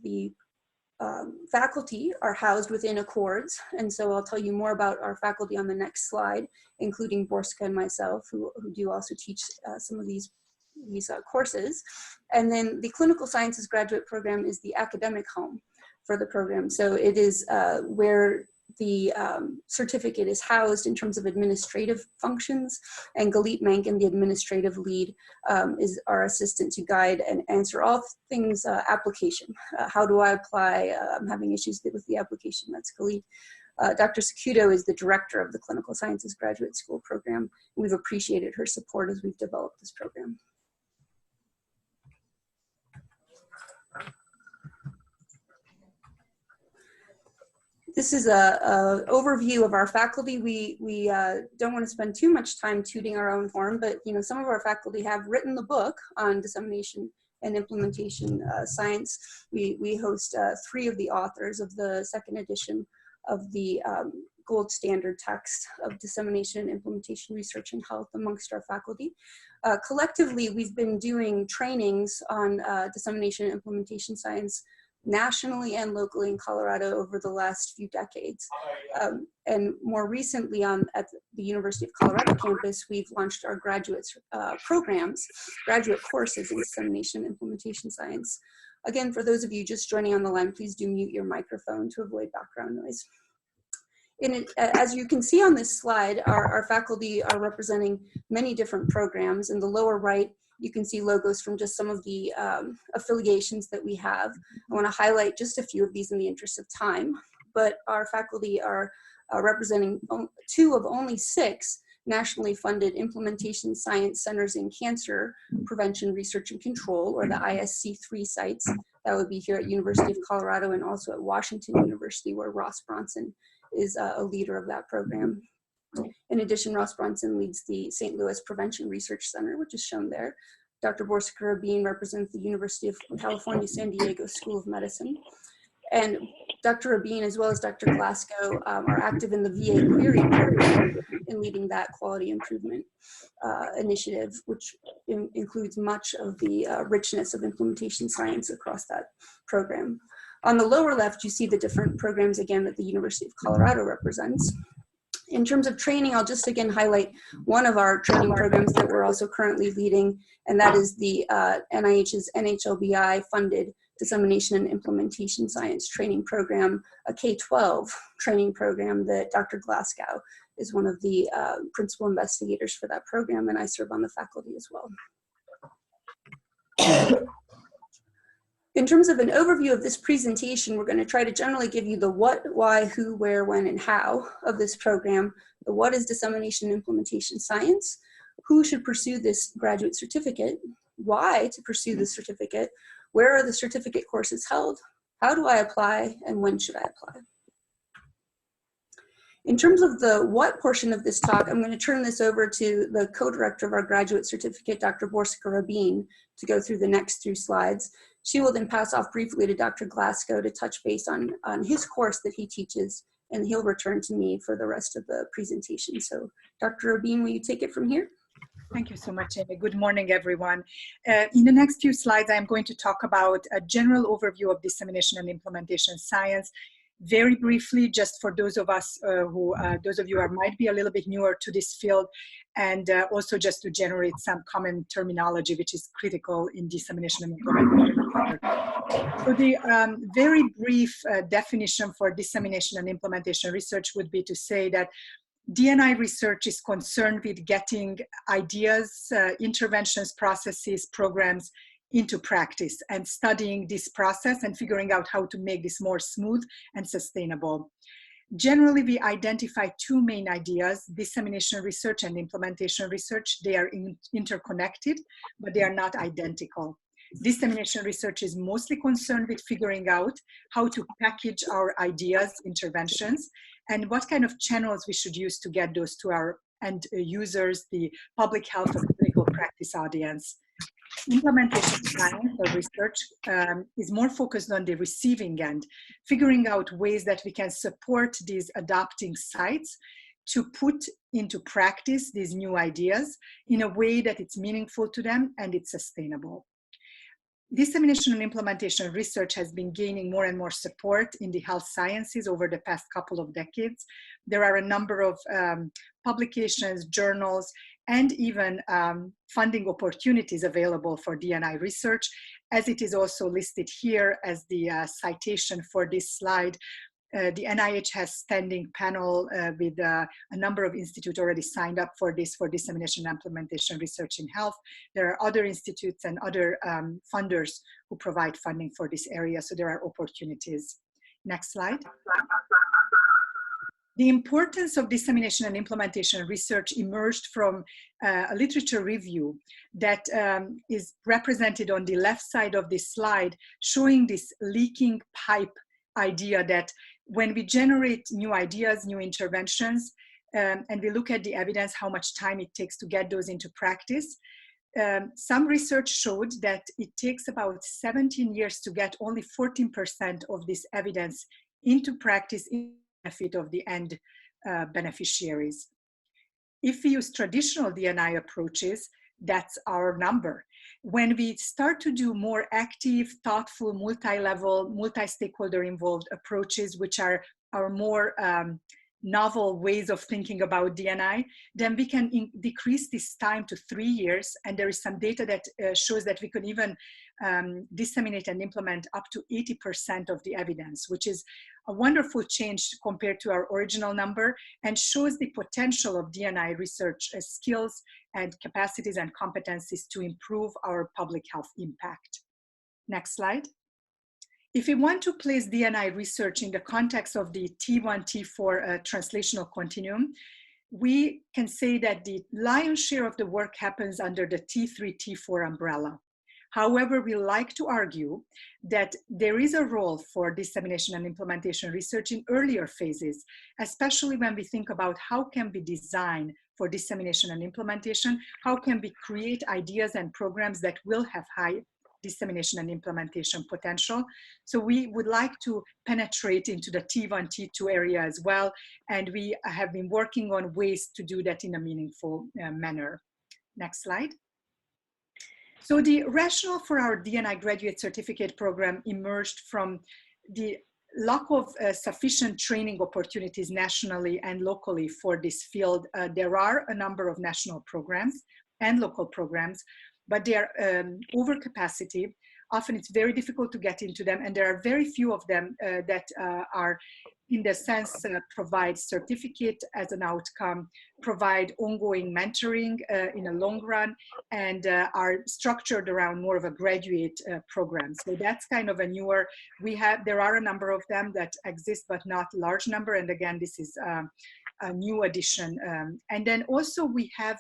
the faculty are housed within accords, and so I'll tell you more about our faculty on the next slide, including Borska and myself, who do also teach some of these courses. And then the Clinical Sciences graduate program is the academic home for the program. So it is where the certificate is housed in terms of administrative functions, and Galit Mankin, the administrative lead, is our assistant to guide and answer all things application. How do I apply? I'm having issues with the application. That's Galit. Dr. Sakudo is the director of the Clinical Sciences Graduate School program. We've appreciated her support as we've developed this program. This is a overview of our faculty. We don't want to spend too much time tooting our own horn, but some of our faculty have written the book on dissemination and implementation science. We host 3 of the authors of the 2nd edition of the gold standard text of dissemination and implementation research in health amongst our faculty. Collectively, we've been doing trainings on dissemination and implementation science nationally and locally in Colorado over the last few decades. And more recently at the University of Colorado campus, we've launched our graduate programs, graduate courses in dissemination and implementation science. Again, for those of you just joining on the line, please do mute your microphone to avoid background noise. As you can see on this slide, our faculty are representing many different programs. In the lower right, you can see logos from just some of the affiliations that we have. I want to highlight just a few of these in the interest of time, but our faculty are representing 2 of only 6 nationally funded implementation science centers in cancer prevention, research, and control, or the ISC3 sites. That would be here at University of Colorado and also at Washington University, where Ross Bronson is a leader of that program. In addition, Ross Bronson leads the St. Louis Prevention Research Center, which is shown there. Dr. Borska Rabin represents the University of California, San Diego School of Medicine. And Dr. Rabin, as well as Dr. Glasgow, are active in the VA Query program in leading that quality improvement initiative, which includes much of the richness of implementation science across that program. On the lower left, you see the different programs again that the University of Colorado represents. In terms of training, I'll just again highlight one of our training programs that we're also currently leading, and that is the NIH's NHLBI funded Dissemination and Implementation Science training program, a K-12 training program that Dr. Glasgow is one of the principal investigators for that program, and I serve on the faculty as well. In terms of an overview of this presentation, we're going to try to generally give you the what, why, who, where, when, and how of this program. The what is dissemination and implementation science, who should pursue this graduate certificate, why to pursue this certificate, where are the certificate courses held, how do I apply, and when should I apply. In terms of the what portion of this talk, I'm going to turn this over to the co-director of our graduate certificate, Dr. Borska Rabin, to go through the next 3 slides. She will then pass off briefly to Dr. Glasgow to touch base on his course that he teaches, and he'll return to me for the rest of the presentation. So Dr. Rabin, will you take it from here? Thank you so much, Amy. Good morning, everyone. In the next few slides, I'm going to talk about a general overview of dissemination and implementation science. Very briefly, just for those of us those of you who might be a little bit newer to this field, and also just to generate some common terminology, which is critical in dissemination and implementation. So the very brief definition for dissemination and implementation research would be to say that D&I research is concerned with getting ideas, interventions, processes, programs into practice and studying this process and figuring out how to make this more smooth and sustainable. Generally, we identify 2 main ideas: dissemination research and implementation research. They are interconnected, but they are not identical. Dissemination research is mostly concerned with figuring out how to package our ideas, interventions, and what kind of channels we should use to get those to our end users, the public health or clinical practice audience. Implementation science or research is more focused on the receiving end, figuring out ways that we can support these adopting sites to put into practice these new ideas in a way that it's meaningful to them and it's sustainable. Dissemination and implementation research has been gaining more and more support in the health sciences over the past couple of decades. There are a number of publications, journals, and even funding opportunities available for D&I research, as it is also listed here as the citation for this slide. The NIH has standing panel with a number of institutes already signed up for this, for dissemination and implementation research in health. There are other institutes and other funders who provide funding for this area, so there are opportunities. Next slide. The importance of dissemination and implementation research emerged from a literature review that is represented on the left side of this slide, showing this leaking pipe idea that when we generate new ideas, new interventions, and we look at the evidence, how much time it takes to get those into practice, some research showed that it takes about 17 years to get only 14% of this evidence into practice in the benefit of the end beneficiaries. If we use traditional D&I approaches, that's our number. When we start to do more active, thoughtful, multi-level, multi-stakeholder involved approaches, which are our more novel ways of thinking about D&I, then we can decrease this time to 3 years. And there is some data that shows that we could even disseminate and implement up to 80% of the evidence, which is a wonderful change compared to our original number, and shows the potential of D&I research skills and capacities and competencies to improve our public health impact. Next slide. If we want to place D&I research in the context of the T1, T4 translational continuum, we can say that the lion's share of the work happens under the T3, T4 umbrella. However, we like to argue that there is a role for dissemination and implementation research in earlier phases, especially when we think about how can we design for dissemination and implementation, how can we create ideas and programs that will have high dissemination and implementation potential. So we would like to penetrate into the T1, T2 area as well, and we have been working on ways to do that in a meaningful manner. Next slide. So the rationale for our D&I graduate certificate program emerged from the lack of sufficient training opportunities nationally and locally for this field. There are a number of national programs and local programs, but they are over capacity. Often it's very difficult to get into them, and there are very few of them that are, in the sense, provide certificate as an outcome, provide ongoing mentoring in a long run, and are structured around more of a graduate program. So that's kind of a newer, there are a number of them that exist, but not large number. And again, this is a new addition. And then also we have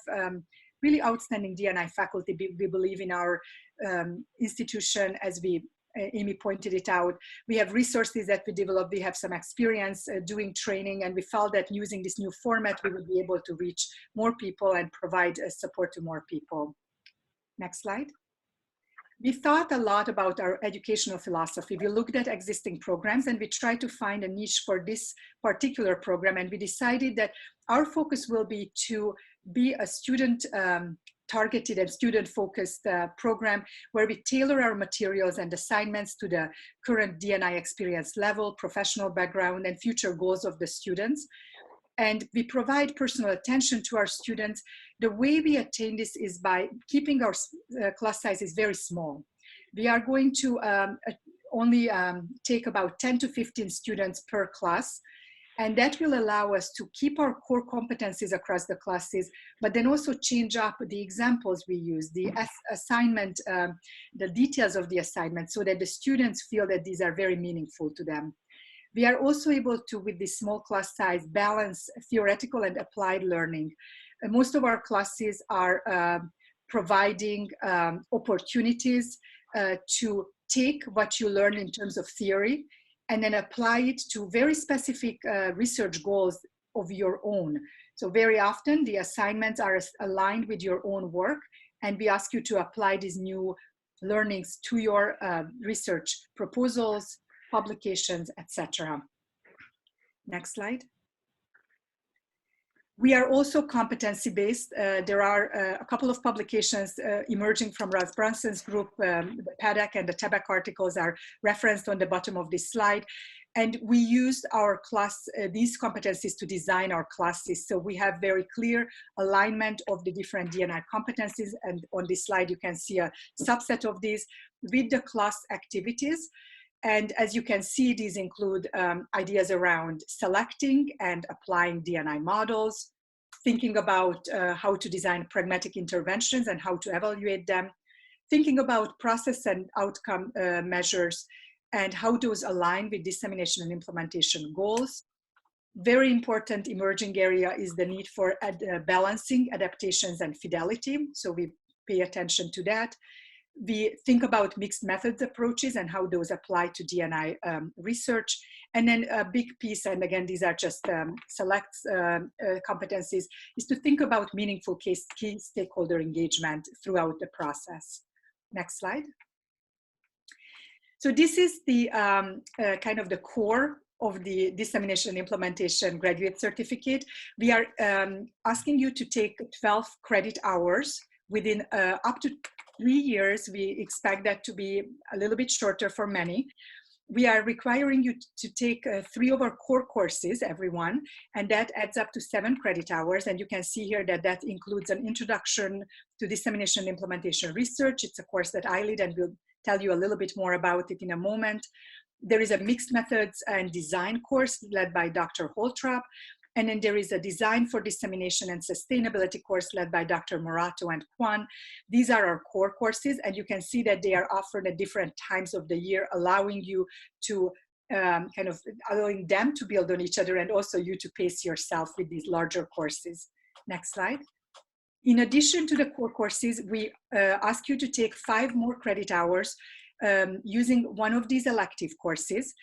really outstanding D&I faculty. We believe in our institution, as Amy pointed it out. We have resources that we developed. We have some experience doing training, and we felt that using this new format, we would be able to reach more people and provide support to more people. Next slide. We thought a lot about our educational philosophy. We looked at existing programs and we tried to find a niche for this particular program. And we decided that our focus will be to be a student targeted and student-focused program where we tailor our materials and assignments to the current D&I experience level, professional background, and future goals of the students. And we provide personal attention to our students. The way we attain this is by keeping our class sizes very small. We are going to only take about 10 to 15 students per class. And that will allow us to keep our core competencies across the classes, but then also change up the examples we use, the assignment, the details of the assignment, so that the students feel that these are very meaningful to them. We are also able to, with this small class size, balance theoretical and applied learning. Most of our classes are providing opportunities to take what you learn in terms of theory and then apply it to very specific research goals of your own. So very often the assignments are aligned with your own work, and we ask you to apply these new learnings to your research proposals, publications, etc. Next slide. We are also competency-based. There are a couple of publications emerging from Russ Brunson's group. The PADAC and the TABAC articles are referenced on the bottom of this slide. And we used our class, these competencies to design our classes. So we have very clear alignment of the different D&I competencies. And on this slide, you can see a subset of these with the class activities. And as you can see, these include ideas around selecting and applying D&I models, thinking about how to design pragmatic interventions and how to evaluate them, thinking about process and outcome measures and how those align with dissemination and implementation goals. Very important emerging area is the need for balancing adaptations and fidelity. So we pay attention to that. We think about mixed methods approaches and how those apply to D&I research. And then a big piece, and again, these are just select competencies, is to think about meaningful key stakeholder engagement throughout the process. Next slide. So this is the kind of the core of the Dissemination and Implementation Graduate Certificate. We are asking you to take 12 credit hours within up to 3 years. We expect that to be a little bit shorter for many. We are requiring you to take 3 of our core courses, everyone, and that adds up to 7 credit hours. And you can see here that that includes an introduction to dissemination and implementation research. It's a course that I lead and will tell you a little bit more about it in a moment. There is a mixed methods and design course led by Dr. Holtrop. And then there is a design for dissemination and sustainability course led by Dr. Morato and Kwan. These are our core courses, and you can see that they are offered at different times of the year, allowing you to allowing them to build on each other and also you to pace yourself with these larger courses. Next slide. In addition to the core courses, we ask you to take 5 more credit hours using one of these elective courses.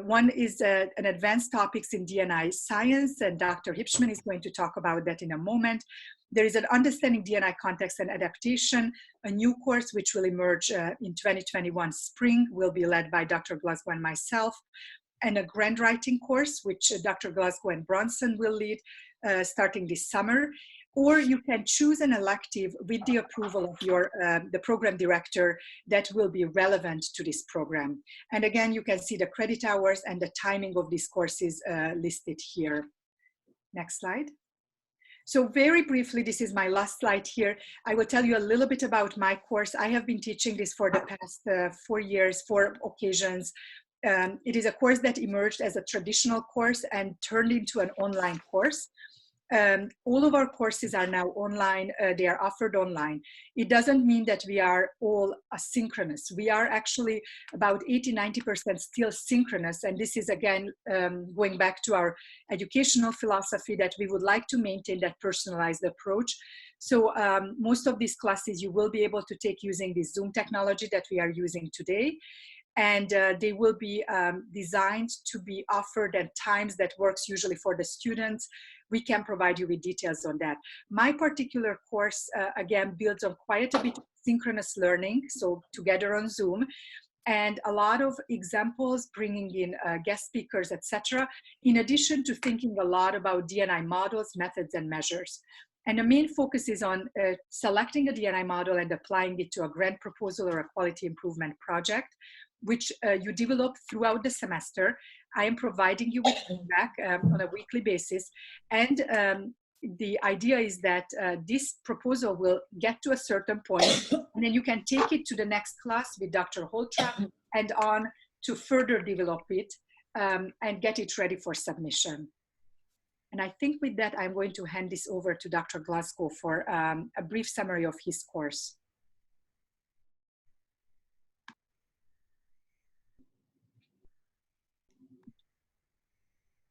One is an advanced topics in D&I science, and Dr. Hipschman is going to talk about that in a moment. There is an understanding D&I context and adaptation, a new course which will emerge in 2021 spring, will be led by Dr. Glasgow and myself, and a grant writing course, which Dr. Glasgow and Bronson will lead starting this summer. Or you can choose an elective with the approval of your the program director that will be relevant to this program. And again, you can see the credit hours and the timing of these courses listed here. Next slide. So very briefly, this is my last slide here. I will tell you a little bit about my course. I have been teaching this for the past 4 years, 4 occasions. It is a course that emerged as a traditional course and turned into an online course. All of our courses are now online. They are offered online. It doesn't mean that we are all asynchronous. We are actually about 80–90% still synchronous. And this is, again, going back to our educational philosophy that we would like to maintain that personalized approach. So most of these classes you will be able to take using the Zoom technology that we are using today. And they will be designed to be offered at times that works usually for the students. We can provide you with details on that. My particular course, again, builds on quite a bit of synchronous learning, so together on Zoom, and a lot of examples, bringing in guest speakers, etc., in addition to thinking a lot about D&I models, methods, and measures. And the main focus is on selecting a D&I model and applying it to a grant proposal or a quality improvement project, which you develop throughout the semester. I am providing you with feedback on a weekly basis. And the idea is that this proposal will get to a certain point, and then you can take it to the next class with Dr. Holtrop and on to further develop it and get it ready for submission. And I think with that, I'm going to hand this over to Dr. Glasgow for a brief summary of his course.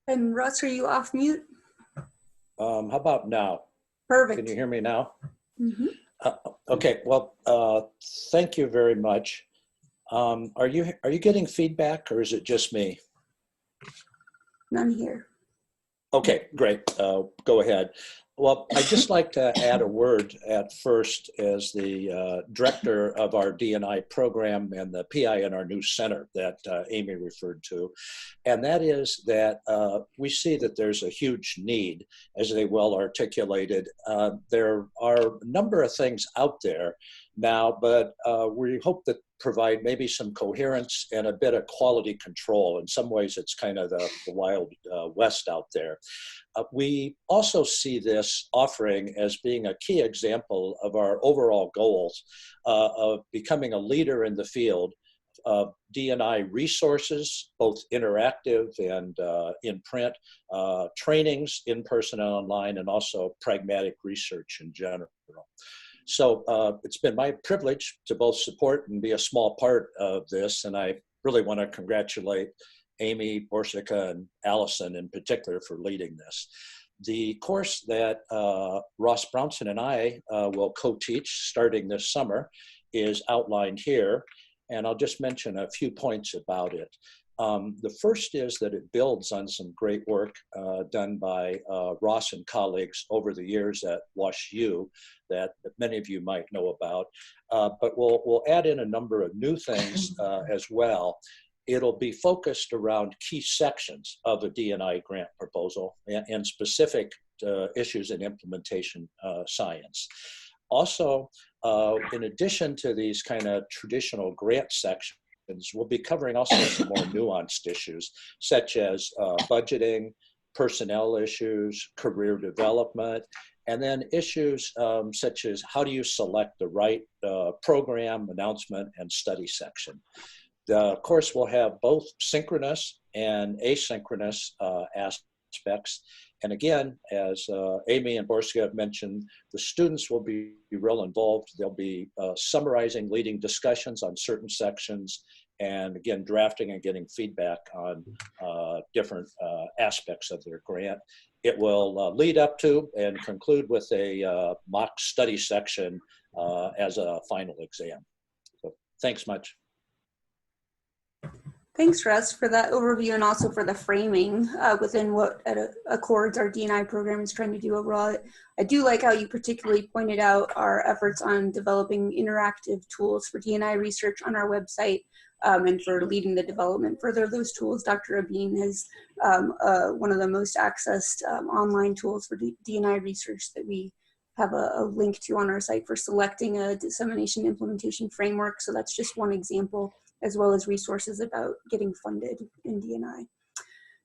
And Russ, are you off mute? How about now? Perfect. Can you hear me now? Mm-hmm. Okay, well, thank you very much. Are you getting feedback, or is it just me? None here. Okay, great. Go ahead. Well, I'd just like to add a word at first as the director of our D&I program and the PI in our new center that Amy referred to. And that is that we see that there's a huge need, as they well articulated. There are a number of things out there now, but we hope that provide maybe some coherence and a bit of quality control. In some ways, it's kind of the wild west out there. We also see this offering as being a key example of our overall goals of becoming a leader in the field of D&I resources, both interactive and in print, trainings in person and online, and also pragmatic research in general. So it's been my privilege to both support and be a small part of this, and I really want to congratulate Amy, Borsika, and Allison in particular for leading this. The course that Ross Brownson and I will co-teach starting this summer is outlined here, and I'll just mention a few points about it. The first is that it builds on some great work done by Ross and colleagues over the years at WashU that many of you might know about, but we'll add in a number of new things as well. It'll be focused around key sections of a D&I grant proposal and specific issues in implementation science. Also, in addition to these kind of traditional grant sections, we'll be covering also some more nuanced issues, such as budgeting, personnel issues, career development, and then issues such as how do you select the right program, announcement, and study section. The course will have both synchronous and asynchronous aspects. And again, as Amy and Borsika have mentioned, the students will be real involved. They'll be summarizing, leading discussions on certain sections, and again, drafting and getting feedback on different aspects of their grant. It will lead up to and conclude with a mock study section as a final exam. So thanks much. Thanks, Russ, for that overview and also for the framing within what Accords, our D&I program, is trying to do overall. I do like how you particularly pointed out our efforts on developing interactive tools for D&I research on our website and for leading the development further of those tools. Dr. Abin has one of the most accessed online tools for D&I research that we have a link to on our site for selecting a dissemination implementation framework. So that's just one example, as well as resources about getting funded in D&I.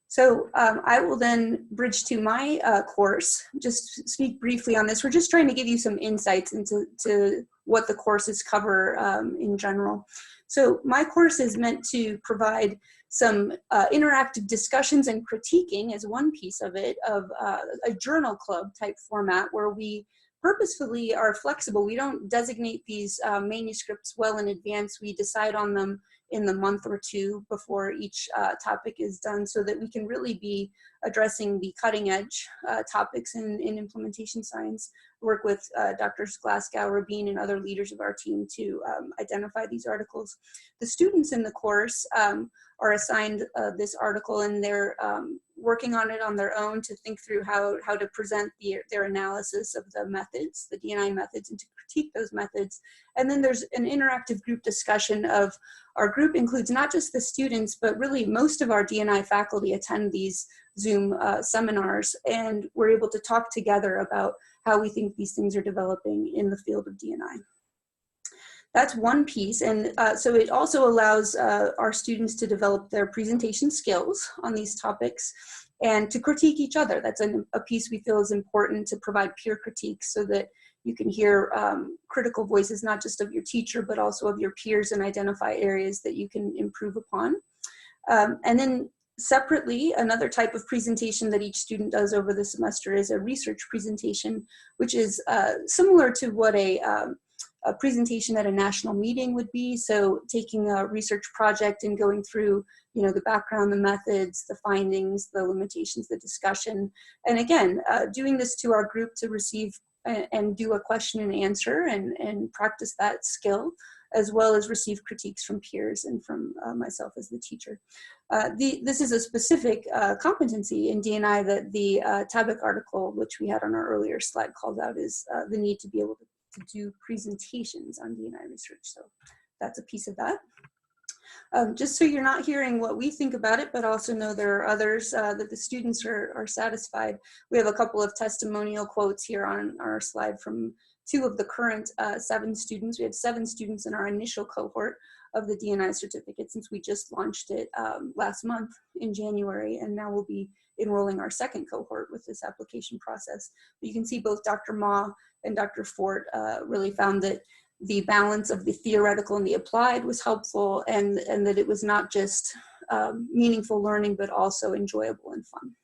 So I will then bridge to my course, just speak briefly on this. We're just trying to give you some insights into what the courses cover in general. So my course is meant to provide some interactive discussions and critiquing as one piece of it, of a journal club type format where we purposefully are flexible. We don't designate these manuscripts well in advance. We decide on them in the month or two before each topic is done, so that we can really be addressing the cutting edge topics in implementation science. Work with Drs. Glasgow, Rabin, and other leaders of our team to identify these articles. The students in the course are assigned this article, and they're working on it on their own to think through how to present their analysis of the methods, the D&I methods, and to critique those methods. And then there's an interactive group discussion of, our group includes not just the students, but really most of our D&I faculty attend these Zoom seminars, and we're able to talk together about how we think these things are developing in the field of D&I. That's one piece, and so it also allows our students to develop their presentation skills on these topics and to critique each other. That's a piece we feel is important, to provide peer critique so that you can hear critical voices, not just of your teacher, but also of your peers, and identify areas that you can improve upon. And then separately, another type of presentation that each student does over the semester is a research presentation, which is similar to what a presentation at a national meeting would be. So taking a research project and going through, the background, the methods, the findings, the limitations, the discussion. And again, doing this to our group to receive and do a question and answer and practice that skill as well as receive critiques from peers and from myself as the teacher. This is a specific competency in D&I that the Tabak article, which we had on our earlier slide, called out, is the need to be able to do presentations on D&I research. So that's a piece of that. Just so you're not hearing what we think about it, but also know there are others that the students are satisfied. We have a couple of testimonial quotes here on our slide from 2 of the current 7 students. We had 7 students in our initial cohort of the D&I certificate since we just launched it last month in January, and now we'll be enrolling our second cohort with this application process. But you can see both Dr. Ma and Dr. Fort really found that the balance of the theoretical and the applied was helpful, and that it was not just meaningful learning, but also enjoyable and fun.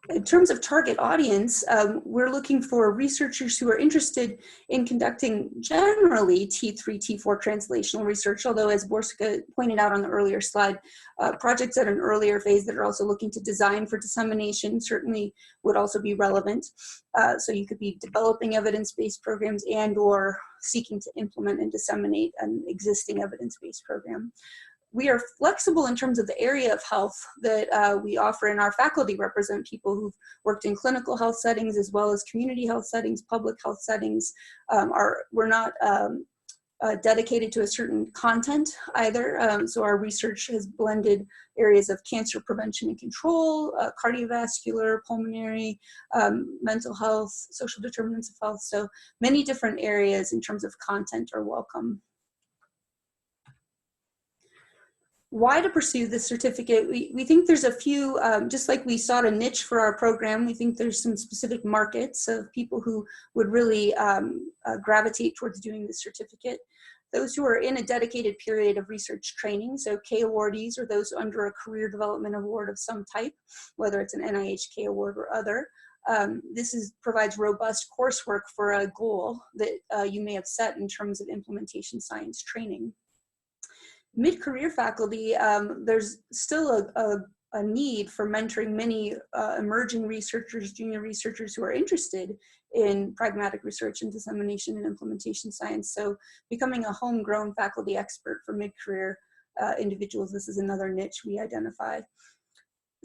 In terms of target audience, we're looking for researchers who are interested in conducting generally T3, T4 translational research, although as Borska pointed out on the earlier slide, projects at an earlier phase that are also looking to design for dissemination certainly would also be relevant. So you could be developing evidence-based programs and or seeking to implement and disseminate an existing evidence-based program. We are flexible in terms of the area of health that we offer, and our faculty represent people who've worked in clinical health settings as well as community health settings, public health settings. We're not dedicated to a certain content either, so our research has blended areas of cancer prevention and control, cardiovascular, pulmonary, mental health, social determinants of health, so many different areas in terms of content are welcome. Why to pursue this certificate? We think there's a few, just like we sought a niche for our program, we think there's some specific markets of people who would really gravitate towards doing this certificate. Those who are in a dedicated period of research training, so K awardees or those under a career development award of some type, whether it's an NIH K award or other. This provides robust coursework for a goal that you may have set in terms of implementation science training. Mid-career faculty, there's still a need for mentoring many emerging researchers, junior researchers who are interested in pragmatic research and dissemination and implementation science. So becoming a homegrown faculty expert for mid-career individuals, this is another niche we identify.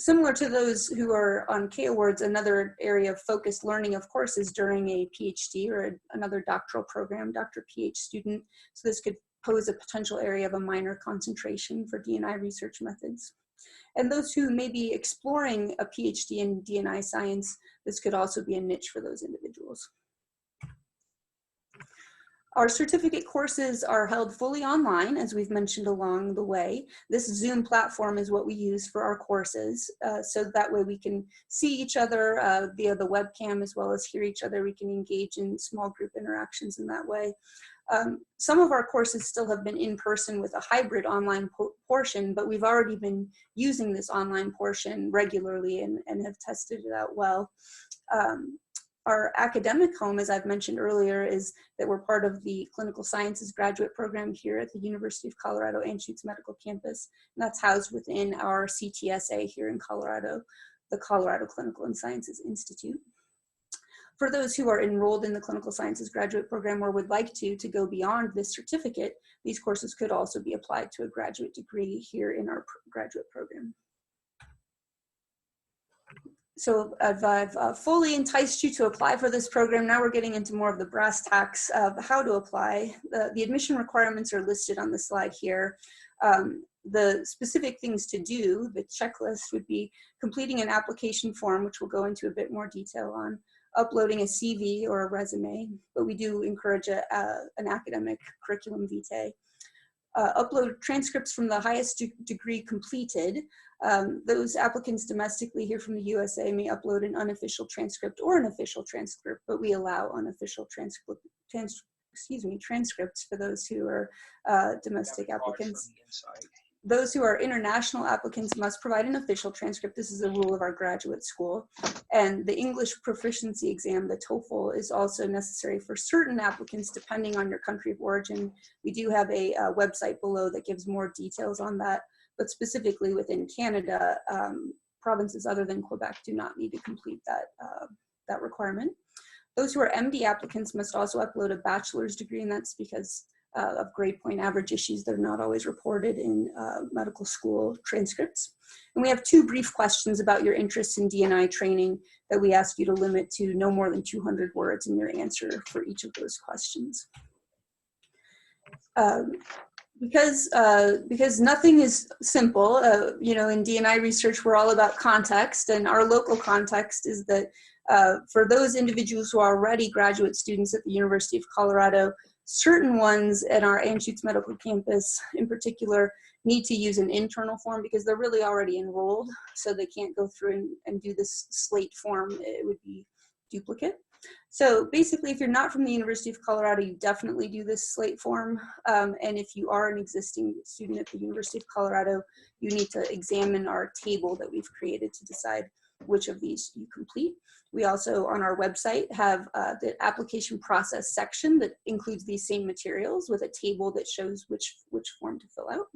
Similar to those who are on K Awards, another area of focused learning, of course, is during a PhD or another doctoral program, Dr.PH student. So this could pose a potential area of a minor concentration for D&I research methods. And those who may be exploring a PhD in D&I science, this could also be a niche for those individuals. Our certificate courses are held fully online, as we've mentioned along the way. This Zoom platform is what we use for our courses, so that way we can see each other via the webcam as well as hear each other. We can engage in small group interactions in that way. Some of our courses still have been in person with a hybrid online portion, but we've already been using this online portion regularly and have tested it out well. Our academic home, as I've mentioned earlier, is that we're part of the Clinical Sciences graduate program here at the University of Colorado Anschutz Medical Campus. And that's housed within our CTSA here in Colorado, the Colorado Clinical and Sciences Institute. For those who are enrolled in the Clinical Sciences graduate program or would like to go beyond this certificate, these courses could also be applied to a graduate degree here in our graduate program. So I've fully enticed you to apply for this program. Now we're getting into more of the brass tacks of how to apply. The admission requirements are listed on the slide here. The specific things to do, the checklist, would be completing an application form, which we'll go into a bit more detail on, uploading a CV or a resume, but we do encourage an academic curriculum vitae. Upload transcripts from the highest degree completed. Those applicants domestically here from the USA may upload an unofficial transcript or an official transcript, but we allow unofficial transcripts for those who are domestic applicants. Those who are international applicants must provide an official transcript. This is a rule of our graduate school. And the English proficiency exam, the TOEFL, is also necessary for certain applicants depending on your country of origin. We do have a website below that gives more details on that, but specifically within Canada, provinces other than Quebec do not need to complete that requirement. Those who are MD applicants must also upload a bachelor's degree, and that's because of grade point average issues. They're not always reported in medical school transcripts. And we have 2 brief questions about your interest in D&I training that we ask you to limit to no more than 200 words in your answer for each of those questions. Because nothing is simple, you know, in D&I research, we're all about context, and our local context is that for those individuals who are already graduate students at the University of Colorado, certain ones at our Anschutz Medical Campus in particular need to use an internal form because they're really already enrolled, so they can't go through and do this slate form. It would be duplicate. So basically, if you're not from the University of Colorado, you definitely do this slate form. And if you are an existing student at the University of Colorado, you need to examine our table that we've created to decide which of these you complete. We also, on our website, have the application process section that includes these same materials with a table that shows which form to fill out.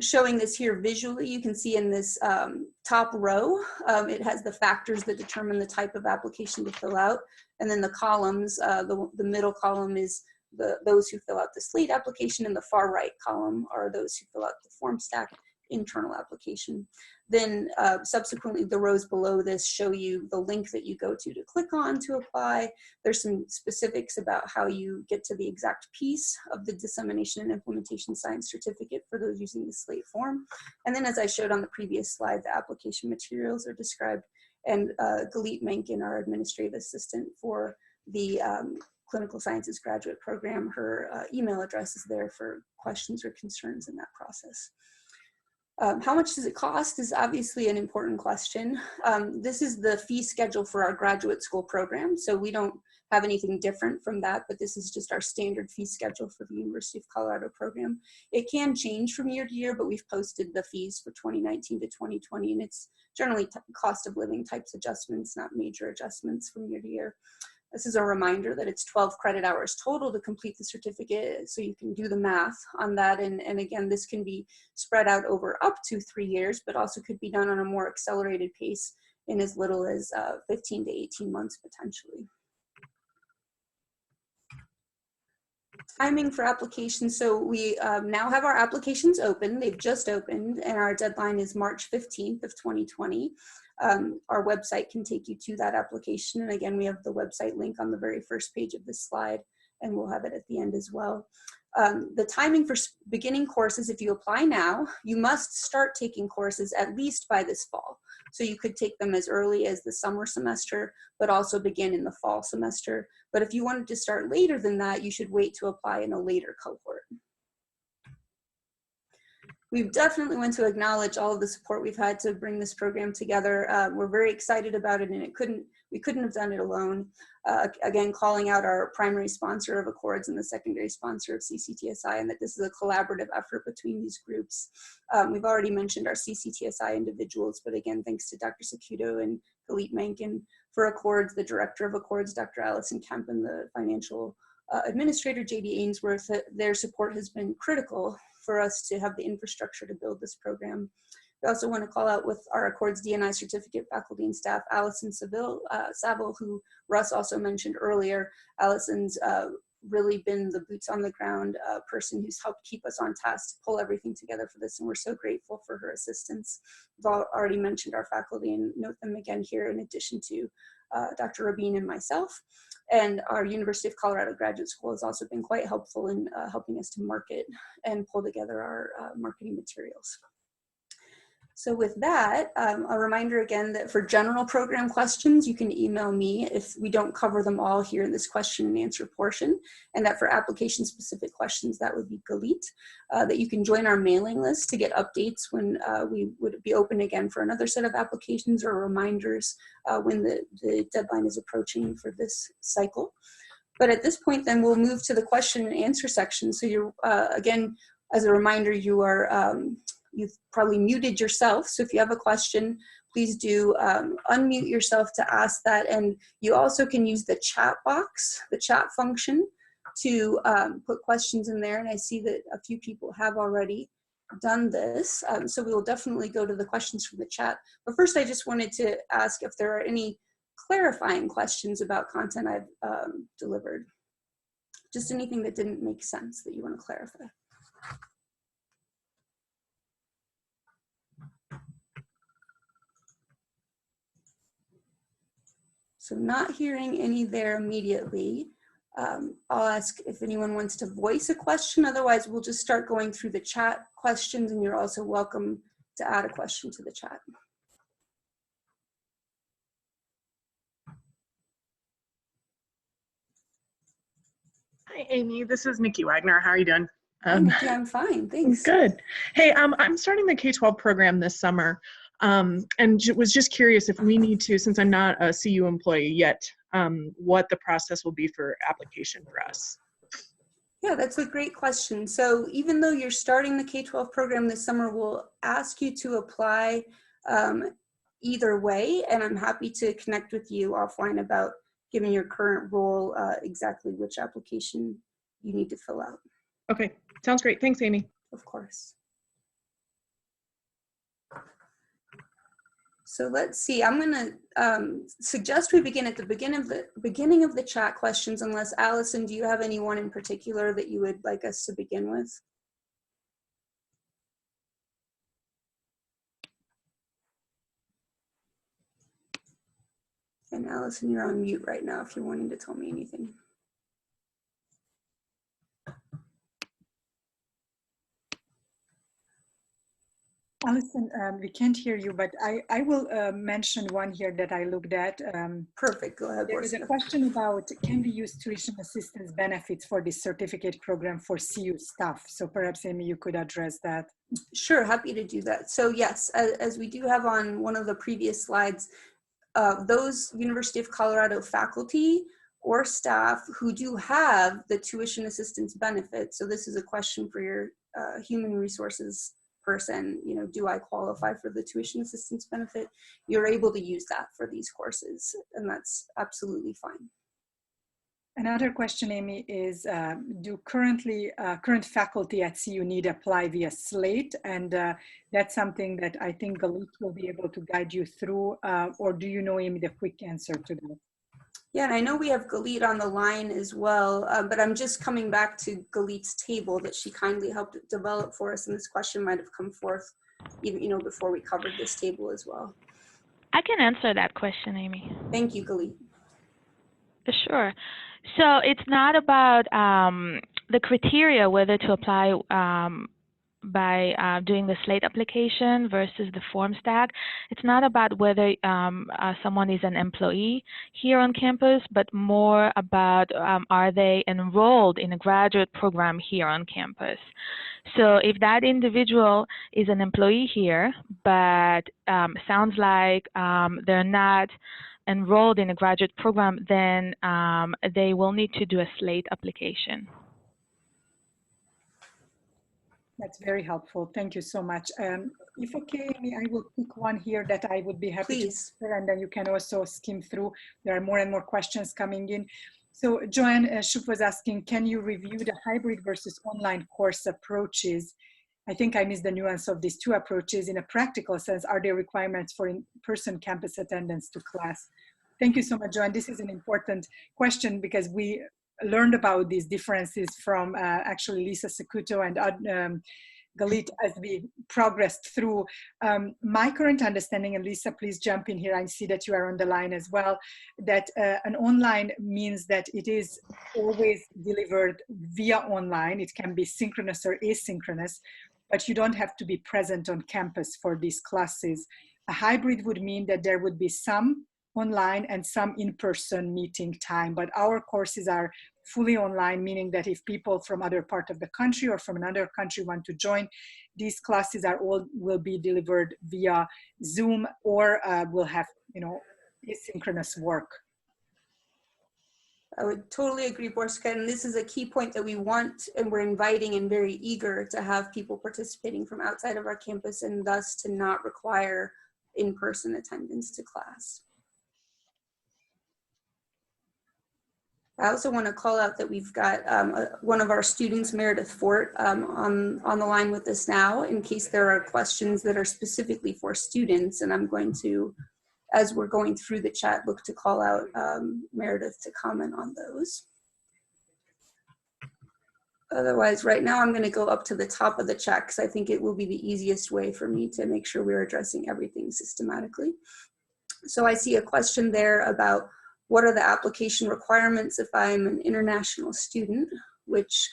Showing this here visually, you can see in this top row, it has the factors that determine the type of application to fill out. And then the columns, the middle column is those who fill out the slate application, and the far right column are those who fill out the form stack internal application. Then subsequently, the rows below this show you the link that you go to click on to apply. There's some specifics about how you get to the exact piece of the Dissemination and Implementation Science Certificate for those using the slate form. And then, as I showed on the previous slide, the application materials are described. And Galit Menken, our administrative assistant for the Clinical Sciences graduate program, her email address is there for questions or concerns in that process. How much does it cost is obviously an important question. This is the fee schedule for our graduate school program, so we don't have anything different from that, but this is just our standard fee schedule for the University of Colorado program. It can change from year to year, but we've posted the fees for 2019 to 2020, and it's generally cost of living types adjustments, not major adjustments from year to year. This is a reminder that it's 12 credit hours total to complete the certificate, so you can do the math on that. And again, this can be spread out over up to 3 years, but also could be done on a more accelerated pace in as little as 15 to 18 months potentially. Timing for applications. So we now have our applications open. They've just opened, and our deadline is March 15th of 2020. Our website can take you to that application. And again, we have the website link on the very first page of this slide, and we'll have it at the end as well. The timing for beginning courses, if you apply now, you must start taking courses at least by this fall. So you could take them as early as the summer semester, but also begin in the fall semester. But if you wanted to start later than that, you should wait to apply in a later cohort. We definitely want to acknowledge all of the support we've had to bring this program together. We're very excited about it, and we couldn't have done it alone. Again, calling out our primary sponsor of Accords and the secondary sponsor of CCTSI, and that this is a collaborative effort between these groups. We've already mentioned our CCTSI individuals, but again, thanks to Dr. Sakuto and Galit Menken. For Accords, the director of Accords, Dr. Allison Kemp, and the financial administrator, JD Ainsworth, their support has been critical for us to have the infrastructure to build this program. We also want to call out with our Accords D&I Certificate faculty and staff, Allison Saville, who Russ also mentioned earlier. Allison's really been the boots on the ground person who's helped keep us on task to pull everything together for this, and we're so grateful for her assistance. We've already mentioned our faculty and note them again here in addition to Dr. Rabin and myself. And our University of Colorado Graduate School has also been quite helpful in helping us to market and pull together our marketing materials. So with that, a reminder again that for general program questions, you can email me if we don't cover them all here in this question and answer portion, and that for application specific questions, that would be Galit, that you can join our mailing list to get updates when we would be open again for another set of applications or reminders when the deadline is approaching for this cycle. But at this point, then we'll move to the question and answer section. So you're, again, as a reminder, you are, you've probably muted yourself. So if you have a question, please do unmute yourself to ask that. And you also can use the chat box, the chat function, to put questions in there. And I see that a few people have already done this. So we will definitely go to the questions from the chat. But first, I just wanted to ask if there are any clarifying questions about content I've delivered. Just anything that didn't make sense that you want to clarify. So not hearing any there immediately. I'll ask if anyone wants to voice a question. Otherwise, we'll just start going through the chat questions, and you're also welcome to add a question to the chat. Hi, Amy. This is Nikki Wagner. How are you doing? Hi, Nikki. I'm fine. Thanks. Good. Hey, I'm starting the K-12 program this summer, and was just curious if we need to, since I'm not a CU employee yet, what the process will be for application for us. Yeah, that's a great question. So even though you're starting the K-12 program this summer, we'll ask you to apply either way, and I'm happy to connect with you offline about, given your current role, exactly which application you need to fill out. Okay, sounds great. Thanks, Amy. Of course. So let's see, I'm gonna suggest we begin at the beginning of the chat questions, unless Allison, do you have anyone in particular that you would like us to begin with? And Allison, you're on mute right now if you're wanting to tell me anything. Alison, we can't hear you, but I will mention one here that I looked at. Perfect, go ahead. There is a question about, can we use tuition assistance benefits for this certificate program for CU staff? So perhaps, Amy, you could address that. Sure, happy to do that. So yes, as we do have on one of the previous slides, those University of Colorado faculty or staff who do have the tuition assistance benefit, so this is a question for your human resources person, you know, do I qualify for the tuition assistance benefit? You're able to use that for these courses, and that's absolutely fine. Another question, Amy, is do current faculty at CU need to apply via Slate? And that's something that I think Galit will be able to guide you through, or do you know, Amy, the quick answer to that? Yeah, and I know we have Galit on the line as well, but I'm just coming back to Galit's table that she kindly helped develop for us, and this question might have come forth even, you know, before we covered this table as well. I can answer that question, Amy. Thank you, Galit. Sure. So it's not about the criteria whether to apply by doing the Slate application versus the form stack. It's not about whether someone is an employee here on campus, but more about are they enrolled in a graduate program here on campus. So if that individual is an employee here, but sounds like they're not enrolled in a graduate program, then they will need to do a Slate application. That's very helpful. Thank you so much. If okay, Amy, I will pick one here that I would be happy to answer, and then you can also skim through. There are more and more questions coming in. So Joanne Shuk was asking, can you review the hybrid versus online course approaches? I think I missed the nuance of these two approaches. In a practical sense, are there requirements for in-person campus attendance to class? Thank you so much, Joanne. This is an important question because we learned about these differences from actually Lisa Secuto and Galit as we progressed through. My current understanding, and Lisa, please jump in here, I see that you are on the line as well, that an online means that it is always delivered via online. It can be synchronous or asynchronous, but you don't have to be present on campus for these classes. A hybrid would mean that there would be some online and some in-person meeting time, but our courses are fully online, meaning that if people from other part of the country or from another country want to join, these classes are will be delivered via Zoom or will have, you know, asynchronous work. I would totally agree, Borska, and this is a key point that we want, and we're inviting and very eager to have people participating from outside of our campus, and thus to not require in-person attendance to class. I also want to call out that we've got one of our students, Meredith Fort, on the line with us now in case there are questions that are specifically for students, and I'm going to as we're going through the chat, look to call out Meredith to comment on those. Otherwise, right now I'm going to go up to the top of the chat because I think it will be the easiest way for me to make sure we're addressing everything systematically. So I see a question there about what are the application requirements if I'm an international student, which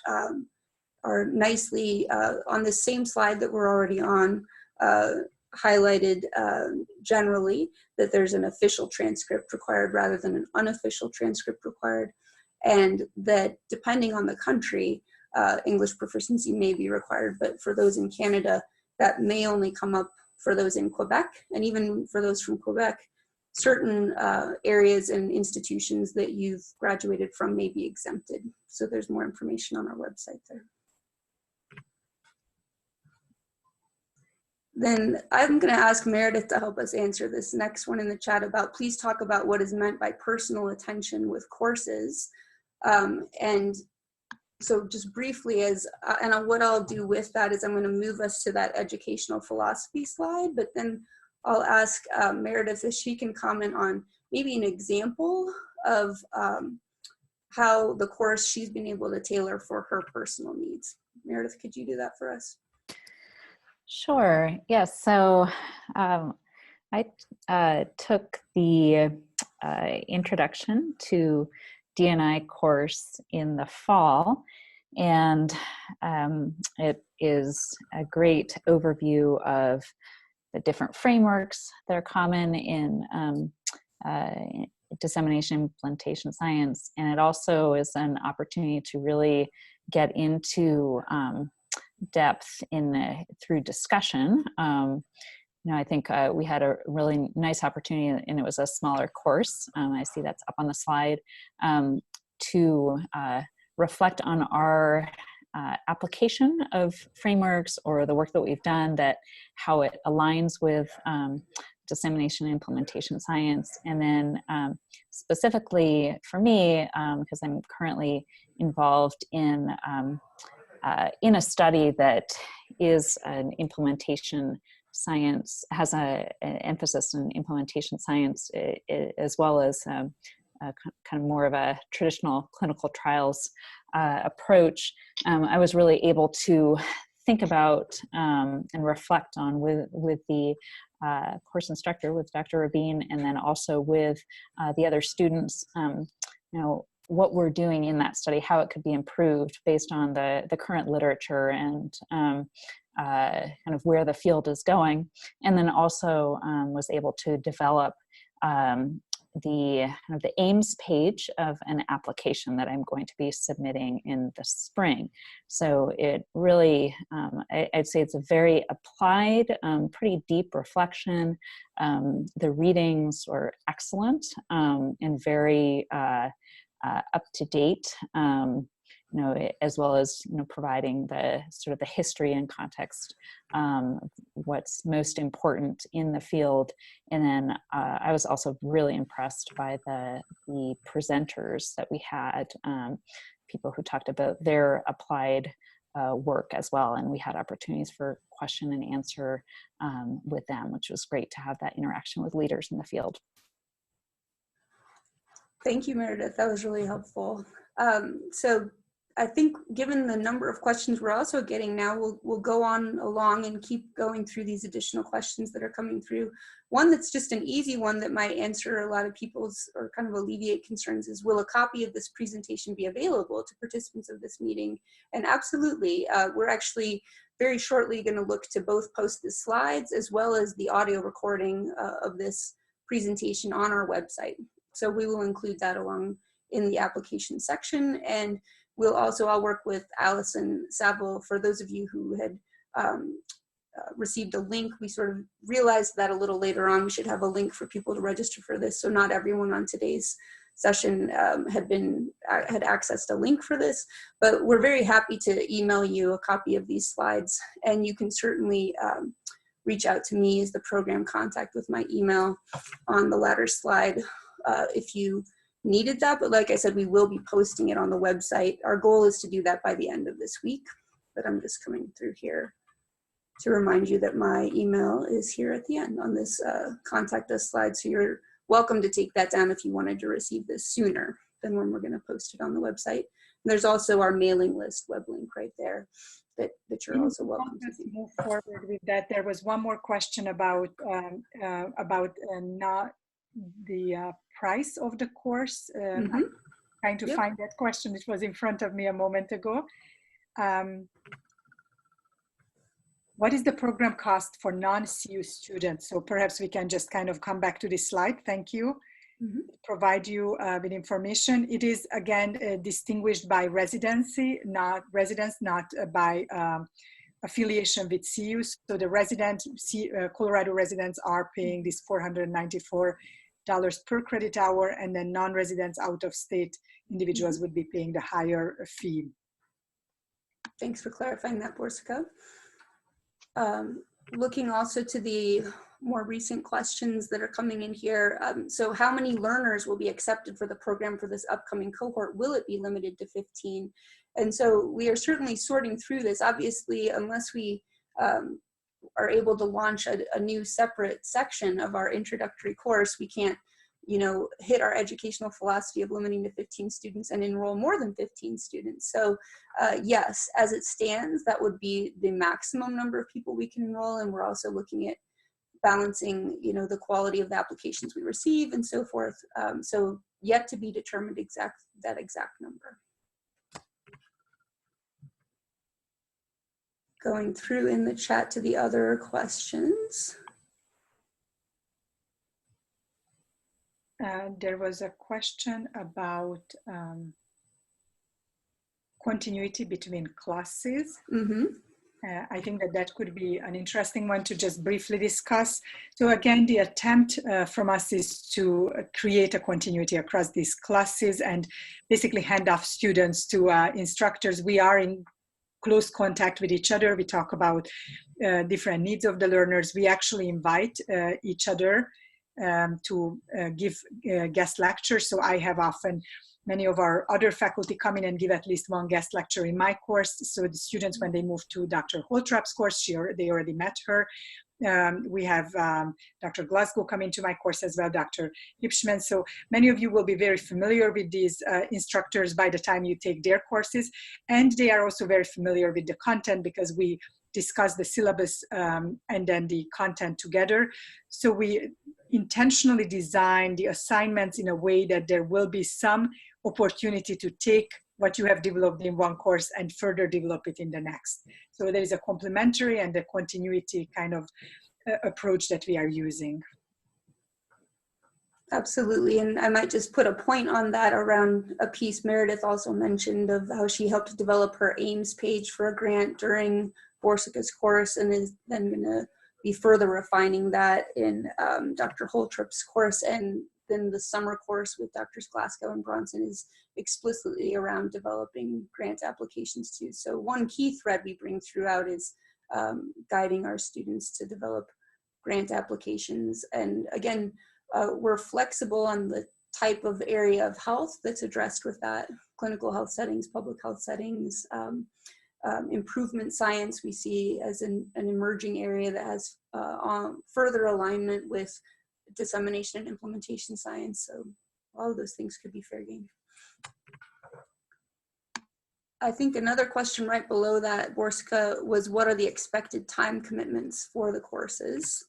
are nicely on the same slide that we're already on, highlighted generally, that there's an official transcript required rather than an unofficial transcript required, and that depending on the country, English proficiency may be required, but for those in Canada, that may only come up for those in Quebec, and even for those from Quebec, certain areas and institutions that you've graduated from may be exempted. So there's more information on our website there. Then I'm going to ask Meredith to help us answer this next one in the chat about, please talk about what is meant by personal attention with courses. And so just briefly, and what I'll do with that is I'm going to move us to that educational philosophy slide, but then I'll ask Meredith if she can comment on maybe an example of how the course she's been able to tailor for her personal needs. Meredith, could you do that for us? Sure. Yes. So I took the introduction to D&I course in the fall, and it is a great overview of the different frameworks that are common in dissemination implementation science, and it also is an opportunity to really get into depth through discussion. I think we had a really nice opportunity, and it was a smaller course. I see that's up on the slide, to reflect on our application of frameworks or the work that we've done, that how it aligns with dissemination and implementation science. And then specifically for me, because I'm currently involved in a study that is an implementation science, has an emphasis in implementation science, as well as kind of more of a traditional clinical trials approach. I was really able to think about and reflect on with the course instructor, with Dr. Rabin, and then also with the other students, what we're doing in that study, how it could be improved based on the current literature and kind of where the field is going. And then also was able to develop the aims page of an application that I'm going to be submitting in the spring. So it really, I'd say it's a very applied, pretty deep reflection. The readings were excellent and very up to date, as well as providing the sort of the history and context, what's most important in the field. And then I was also really impressed by the presenters that we had, people who talked about their applied work as well, and we had opportunities for question and answer with them, which was great to have that interaction with leaders in the field. Thank you, Meredith. That was really helpful. So I think given the number of questions we're also getting now, we'll go on along and keep going through these additional questions that are coming through. One that's just an easy one that might answer a lot of people's, or kind of alleviate concerns, is, will a copy of this presentation be available to participants of this meeting? And absolutely, we're actually very shortly going to look to both post the slides as well as the audio recording of this presentation on our website. So we will include that along in the application section. And I'll work with Allison Saville. For those of you who had received a link, we sort of realized that a little later on, we should have a link for people to register for this. So not everyone on today's session had accessed a link for this, but we're very happy to email you a copy of these slides. And you can certainly reach out to me as the program contact with my email on the latter slide if you needed that. But like I said, we will be posting it on the website. Our goal is to do that by the end of this week, but I'm just coming through here to remind you that my email is here at the end on this contact us slide. So you're welcome to take that down if you wanted to receive this sooner than when we're going to post it on the website. And there's also our mailing list web link right there that you're also welcome to do. Move forward with that. There was one more question about not the price of the course. I'm trying to find that question. It was in front of me a moment ago. What is the program cost for non-CU students? So perhaps we can just kind of come back to this slide. Thank you. Provide you with information. It is again distinguished by residency, not residence, not by affiliation with CU. So the Colorado residents are paying this $494 per credit hour, and then non-residents out of state individuals would be paying the higher fee. Thanks for clarifying that, Borska. Looking also to the more recent questions that are coming in here. So how many learners will be accepted for the program for this upcoming cohort? Will it be limited to 15? And so we are certainly sorting through this. Obviously, unless we are able to launch a new separate section of our introductory course, we can't, you know, hit our educational philosophy of limiting to 15 students and enroll more than 15 students. So yes, as it stands, that would be the maximum number of people we can enroll. And we're also looking at balancing, you know, the quality of the applications we receive and so forth. So yet to be determined that exact number. Going through in the chat to the other questions. There was a question about continuity between classes. I think that could be an interesting one to just briefly discuss. So again, the attempt from us is to create a continuity across these classes and basically hand off students to instructors. We are in close contact with each other. We talk about different needs of the learners. We actually invite each other to give guest lectures. So I have often many of our other faculty come in and give at least one guest lecture in my course. So the students, when they move to Dr. Holtrap's course, they already met her. We have Dr. Glasgow come into my course as well, Dr. Hipschman. So many of you will be very familiar with these instructors by the time you take their courses. And they are also very familiar with the content because we discuss the syllabus and then the content together. So we intentionally design the assignments in a way that there will be some opportunity to take what you have developed in one course and further develop it in the next. So there is a complementary and a continuity kind of approach that we are using. Absolutely, and I might just put a point on that around a piece Meredith also mentioned of how she helped develop her AIMS page for a grant during Borsica's course, and is then going to be further refining that in Dr. Holtrap's course, and then the summer course with Drs. Glasgow and Bronson is explicitly around developing grant applications too. So one key thread we bring throughout is guiding our students to develop grant applications. And again, we're flexible on the type of area of health that's addressed with that. Clinical health settings, public health settings, improvement science we see as an emerging area that has further alignment with dissemination and implementation science. So all of those things could be fair game. I think another question right below that, Borska, was what are the expected time commitments for the courses?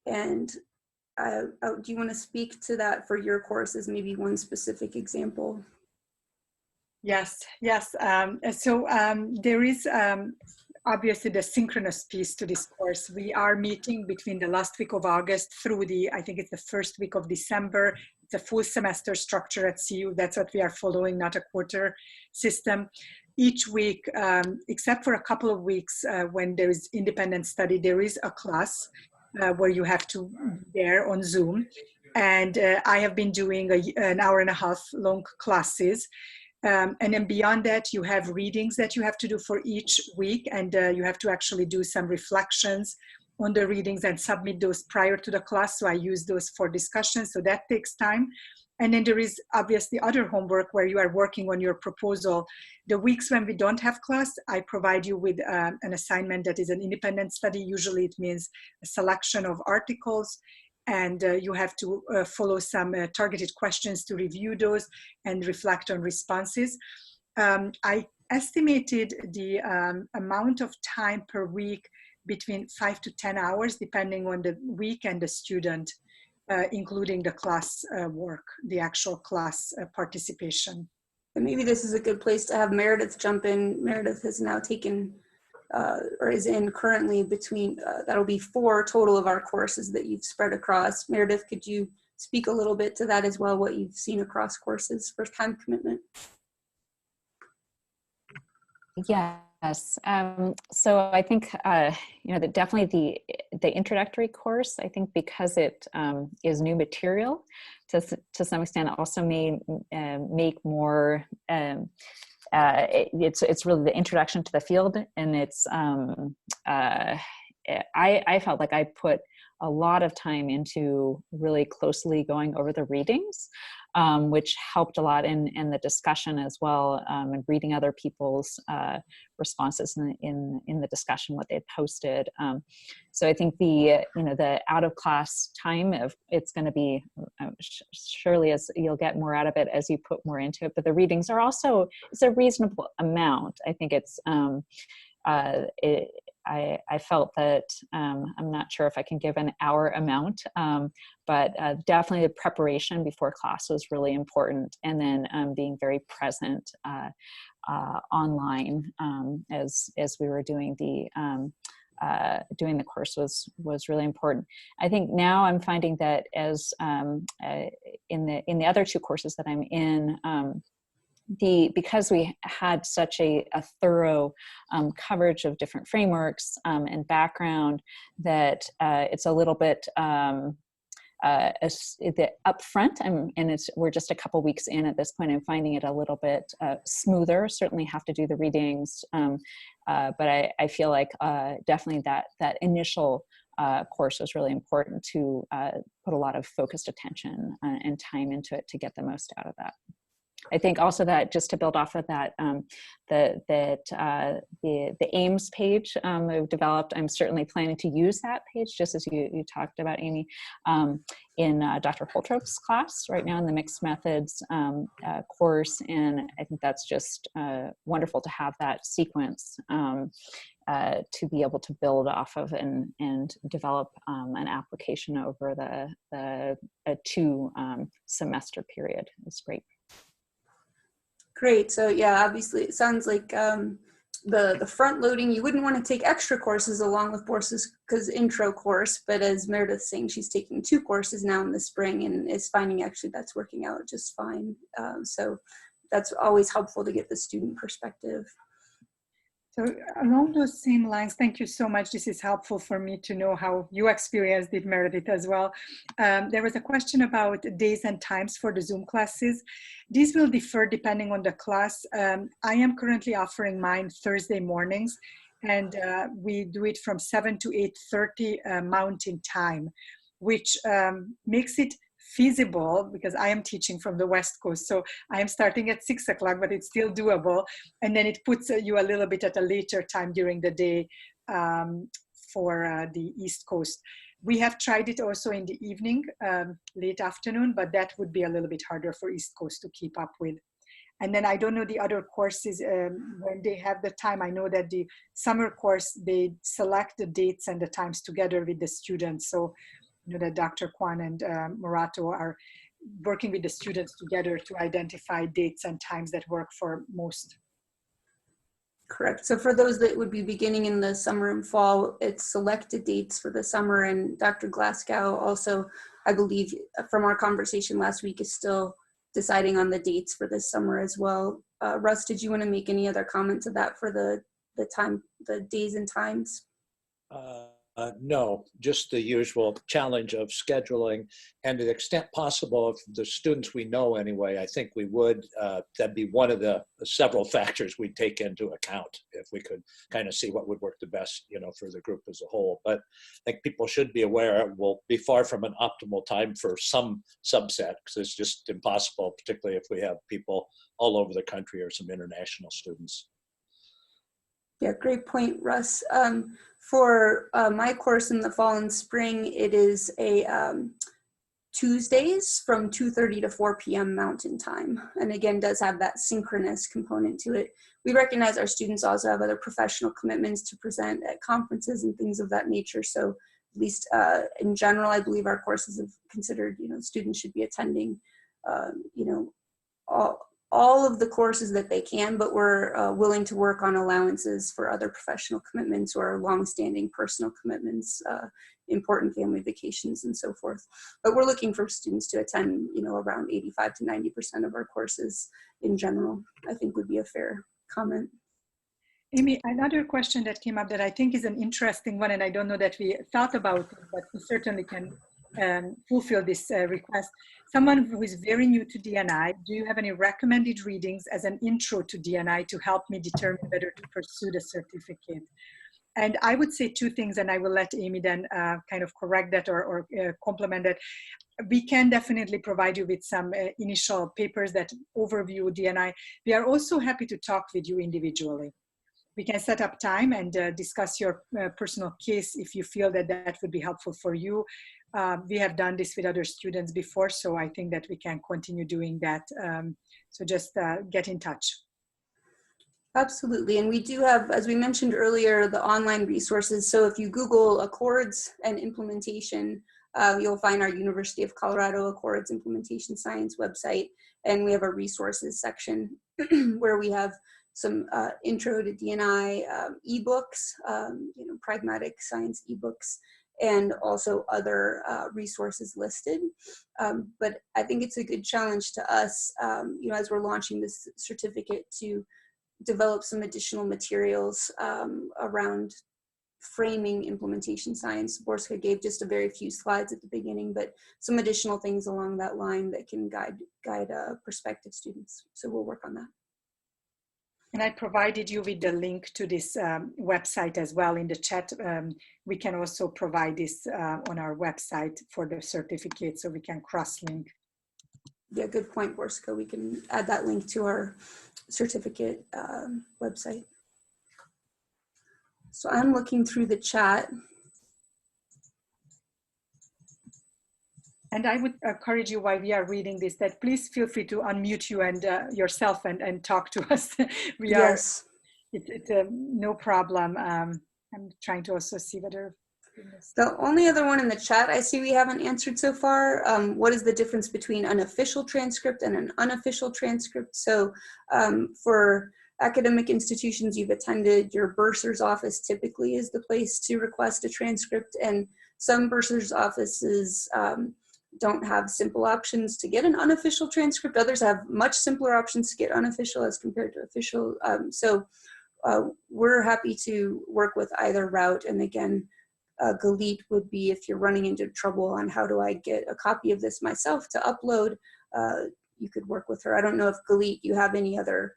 And do you want to speak to that for your courses, maybe one specific example? Yes. There is obviously the synchronous piece to this course. We are meeting between the last week of August through I think it's the first week of December. It's a full semester structure at CU. That's what we are following, not a quarter system. Each week, except for a couple of weeks when there is independent study, there is a class where you have to be there on Zoom. And I have been doing an hour and a half long classes. And then beyond that, you have readings that you have to do for each week, and you have to actually do some reflections on the readings and submit those prior to the class. So I use those for discussion, so that takes time. And then there is obviously other homework where you are working on your proposal. The weeks when we don't have class, I provide you with an assignment that is an independent study. Usually it means a selection of articles, and you have to follow some targeted questions to review those and reflect on responses. I estimated the amount of time per week between 5 to 10 hours, depending on the week and the student, including the class work, the actual class participation. And maybe this is a good place to have Meredith jump in. Meredith has now taken, or is in currently between, that'll be 4 total of our courses that you've spread across. Meredith, could you speak a little bit to that as well, what you've seen across courses for time commitment? Yes. So I think, that definitely the introductory course, I think because it is new material, to some extent also may make more, it's really the introduction to the field. And it's, I felt like I put a lot of time into really closely going over the readings, which helped a lot in the discussion as well, and reading other people's responses in the discussion, what they had posted. So I think the out of class time it's going to be surely as you'll get more out of it as you put more into it. But the readings are also, it's a reasonable amount. I think it's I felt that I'm not sure if I can give an hour amount, but definitely the preparation before class was really important, and then being very present online as we were doing the course was really important. I think now I'm finding that as in the other 2 courses that I'm in. Because we had such a thorough coverage of different frameworks and background, that it's a little bit the upfront, and we're just a couple weeks in at this point. I'm finding it a little bit smoother. Certainly have to do the readings, but I feel like definitely that initial course was really important to put a lot of focused attention and time into it to get the most out of that. I think also that, just to build off of that, the AIMS page we've developed, I'm certainly planning to use that page, just as you talked about, Amy, in Dr. Holtrop's class right now in the mixed methods course. And I think that's just wonderful to have that sequence to be able to build off of and develop an application over the 2 semester period. It's great. Great. So yeah, obviously it sounds like the front loading, you wouldn't want to take extra courses along with courses because intro course, but as Meredith's saying, she's taking 2 courses now in the spring and is finding actually that's working out just fine. So that's always helpful to get the student perspective. So along those same lines, thank you so much. This is helpful for me to know how you experienced it, Meredith, as well. There was a question about days and times for the Zoom classes. These will differ depending on the class. I am currently offering mine Thursday mornings, and we do it from 7 to 8:30 Mountain Time, which makes it feasible because I am teaching from the West Coast. So I am starting at 6 o'clock, but it's still doable. And then it puts you a little bit at a later time during the day for the East Coast. We have tried it also in the evening, late afternoon, but that would be a little bit harder for East Coast to keep up with. And then I don't know the other courses when they have the time. I know that the summer course, they select the dates and the times together with the students. So that Dr. Kwan and Morato are working with the students together to identify dates and times that work for most. Correct. So for those that would be beginning in the summer and fall, it's selected dates for the summer, and Dr. Glasgow also, I believe from our conversation last week, is still deciding on the dates for this summer as well. Russ, did you want to make any other comment to that for the time, the days and times? No, just the usual challenge of scheduling, and to the extent possible, if the students we know anyway, I think we would, that'd be one of the several factors we'd take into account if we could kind of see what would work the best, you know, for the group as a whole. But I think people should be aware it will be far from an optimal time for some subset, because it's just impossible, particularly if we have people all over the country or some international students. Yeah, great point, Russ. For my course in the fall and spring, it is a Tuesdays from 2:30 to 4 p.m. Mountain Time. And again, does have that synchronous component to it. We recognize our students also have other professional commitments to present at conferences and things of that nature. So at least in general, I believe our courses have considered, you know, students should be attending, you know, all of the courses that they can, but we're willing to work on allowances for other professional commitments or longstanding personal commitments, important family vacations and so forth. But we're looking for students to attend, you know, around 85 to 90% of our courses in general, I think would be a fair comment. Amy, another question that came up that I think is an interesting one, and I don't know that we thought about it, but we certainly can fulfill this request. Someone who is very new to D&I, do you have any recommended readings as an intro to D&I to help me determine whether to pursue the certificate? And I would say two things, and I will let Amy then kind of correct that or complement that. We can definitely provide you with some initial papers that overview D&I. We are also happy to talk with you individually. We can set up time and discuss your personal case if you feel that that would be helpful for you. We have done this with other students before, so I think that we can continue doing that. So just get in touch. Absolutely, and we do have, as we mentioned earlier, the online resources. So if you Google Accords and implementation, you'll find our University of Colorado Accords Implementation Science website, and we have a resources section where we have some intro to D&I ebooks, you know, pragmatic science ebooks, and also other resources listed. But I think it's a good challenge to us, you know, as we're launching this certificate, to develop some additional materials around framing implementation science. Borska gave just a very few slides at the beginning, but some additional things along that line that can guide prospective students. So we'll work on that. And I provided you with the link to this website as well in the chat. We can also provide this on our website for the certificate, so we can cross-link. Yeah, good point, Borska. We can add that link to our certificate website. So I'm looking through the chat. And I would encourage you, while we are reading this, that please feel free to unmute you and yourself and talk to us. Yes. It's no problem. I'm trying to also see whether. The only other one in the chat I see we haven't answered so far, what is the difference between an official transcript and an unofficial transcript? So for academic institutions you've attended, your bursar's office typically is the place to request a transcript, and some bursar's offices don't have simple options to get an unofficial transcript. Others have much simpler options to get unofficial as compared to official. So we're happy to work with either route. And again, Galit would be, if you're running into trouble on how do I get a copy of this myself to upload, you could work with her. I don't know if Galit, you have any other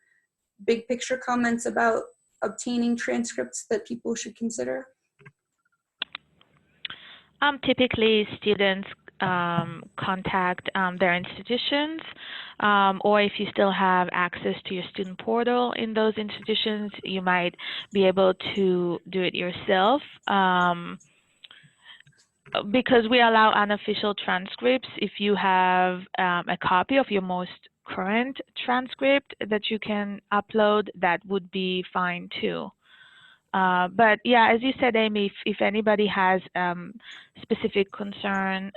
big picture comments about obtaining transcripts that people should consider? Typically, students contact their institutions, or if you still have access to your student portal in those institutions, you might be able to do it yourself. Because we allow unofficial transcripts, if you have a copy of your most current transcript that you can upload, that would be fine too. But yeah, as you said, Amy, if anybody has specific concern,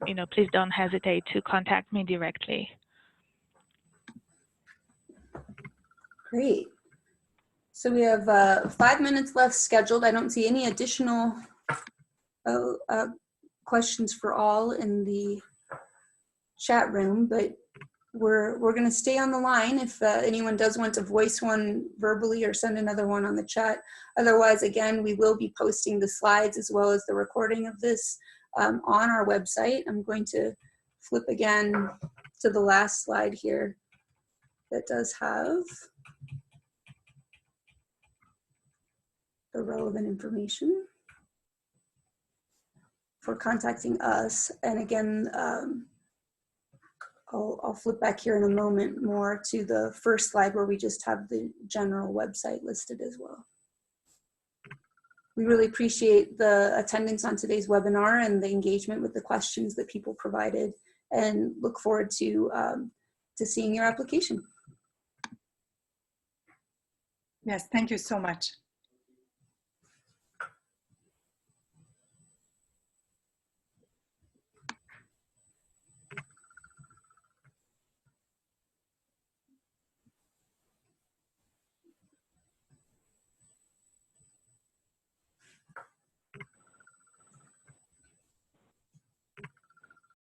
you know, please don't hesitate to contact me directly. Great. So we have 5 minutes left scheduled. I don't see any additional questions for all in the chat room, but we're going to stay on the line if anyone does want to voice one verbally or send another one on the chat. Otherwise, again, we will be posting the slides as well as the recording of this on our website. I'm going to flip again to the last slide here that does have the relevant information for contacting us. And again, I'll flip back here in a moment more to the first slide where we just have the general website listed as well. We really appreciate the attendance on today's webinar and the engagement with the questions that people provided, and look forward to seeing your application. Yes, thank you so much.